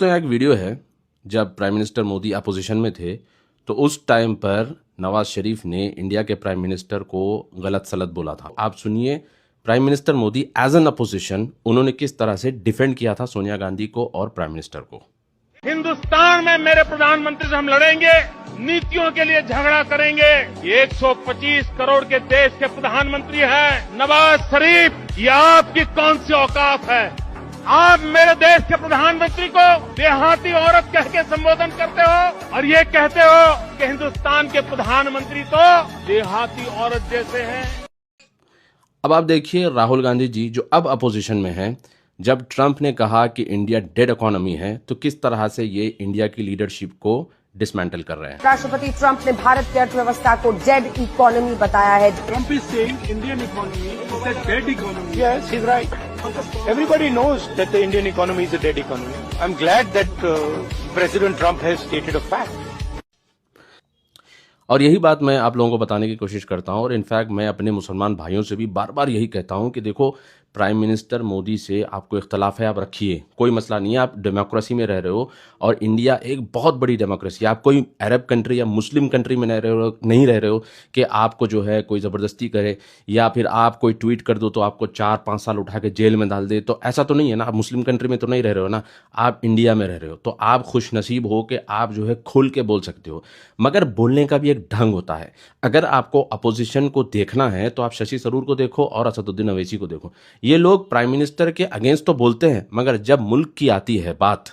दोस्तों यहाँ एक वीडियो है। जब प्राइम मिनिस्टर मोदी अपोजिशन में थे तो उस टाइम पर नवाज शरीफ ने इंडिया के प्राइम मिनिस्टर को गलत सलत बोला था। आप सुनिए prime minister Modi as an opposition उन्होंने किस तरह से डिफेंड किया था सोनिया गांधी को और प्राइम मिनिस्टर को। हिंदुस्तान में मेरे प्रधानमंत्री से हम लड़ेंगे, नीतियों के लिए झगड़ा करेंगे। 125 करोड़ के देश के प्रधानमंत्री हैं नवाज शरीफ, ये आपकी कौन सी औकात है? आप मेरे देश के प्रधानमंत्री को देहाती औरत कह के संबोधन करते हो और ये कहते हो कि हिंदुस्तान के प्रधानमंत्री तो देहाती औरत जैसे हैं। अब आप देखिए राहुल गांधी जी जो अब अपोजिशन में हैं, जब ट्रंप ने कहा कि इंडिया डेड इकोनॉमी है तो किस तरह से ये इंडिया की लीडरशिप को डिसमेंटल कर रहे हैं। राष्ट्रपति ट्रंप ने भारत की अर्थव्यवस्था को डेड इकोनॉमी बताया है। Trump is saying Indian economy is a dead economy. Yes, he's right. Everybody knows that the Indian economy is a dead economy. I'm glad that President Trump has stated a fact. और यही बात मैं आप लोगों को बताने की कोशिश करता हूं और इनफैक्ट मैं अपने मुसलमान भाइयों से भी बार बार यही कहता हूं कि देखो प्राइम मिनिस्टर मोदी से आपको इख्तलाफ है, आप रखिए, कोई मसला नहीं है। आप डेमोक्रेसी में रह रहे हो और इंडिया एक बहुत बड़ी डेमोक्रेसी है। आप कोई अरब कंट्री या मुस्लिम कंट्री में नहीं रह रहे हो कि आपको जो है कोई ज़बरदस्ती करे या फिर आप कोई ट्वीट कर दो तो आपको 4-5 साल उठा के जेल में डाल दे। तो ऐसा तो नहीं है ना, आप मुस्लिम कंट्री में तो नहीं रह रहे हो ना, आप इंडिया में रह रहे हो। तो आप खुश नसीब हो कि आप जो है खुल के बोल सकते हो, मगर बोलने का भी एक ढंग होता है। अगर आपको अपोजिशन को देखना है तो आप शशि थरूर को देखो और असदुद्दीन अवैसी को देखो। ये लोग प्राइम मिनिस्टर के अगेंस्ट तो बोलते हैं, मगर जब मुल्क की आती है बात,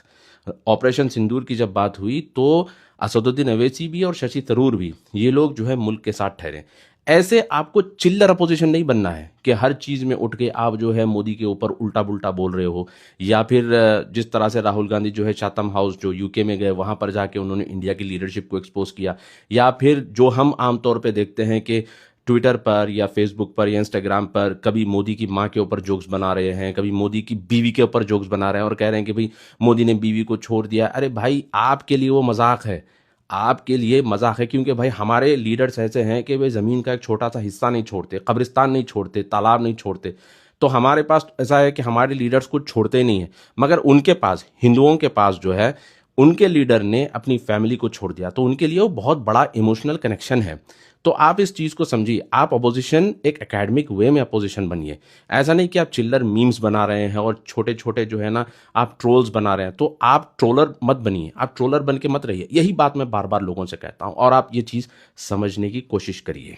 ऑपरेशन सिंदूर की जब बात हुई तो असदुद्दीन अवैसी भी और शशि थरूर भी, ये लोग जो है मुल्क के साथ ठहरे। ऐसे आपको चिल्लर अपोजिशन नहीं बनना है कि हर चीज़ में उठ के आप जो है मोदी के ऊपर उल्टा पुल्टा बोल रहे हो, या फिर जिस तरह से राहुल गांधी जो है चाथम हाउस जो यूके में गए वहाँ पर जाके उन्होंने इंडिया की लीडरशिप को एक्सपोज किया, या फिर जो हम आमतौर पे देखते हैं कि ट्विटर पर या फेसबुक पर या इंस्टाग्राम पर कभी मोदी की माँ के ऊपर जोक्स बना रहे हैं, कभी मोदी की बीवी के ऊपर जोक्स बना रहे हैं और कह रहे हैं कि भाई मोदी ने बीवी को छोड़ दिया। अरे भाई आपके लिए वो मजाक है, आपके लिए मजाक है, क्योंकि भाई हमारे लीडर्स ऐसे हैं कि वे ज़मीन का एक छोटा सा हिस्सा नहीं छोड़ते, कब्रिस्तान नहीं छोड़ते, तालाब नहीं छोड़ते। तो हमारे पास ऐसा है कि हमारे लीडर्स कुछ छोड़ते नहीं हैं, मगर उनके पास, हिंदुओं के पास जो है उनके लीडर ने अपनी फैमिली को छोड़ दिया, तो उनके लिए वो बहुत बड़ा इमोशनल कनेक्शन है। तो आप इस चीज़ को समझिए, आप अपोजिशन एक एकेडमिक वे में अपोजिशन बनिए। ऐसा नहीं कि आप चिल्लर मीम्स बना रहे हैं और छोटे छोटे जो है ना आप ट्रोल्स बना रहे हैं, तो आप ट्रोलर मत बनिए, आप ट्रोलर बन के मत रहिए। यही बात मैं बार बार लोगों से कहता हूँ और आप ये चीज़ समझने की कोशिश करिए।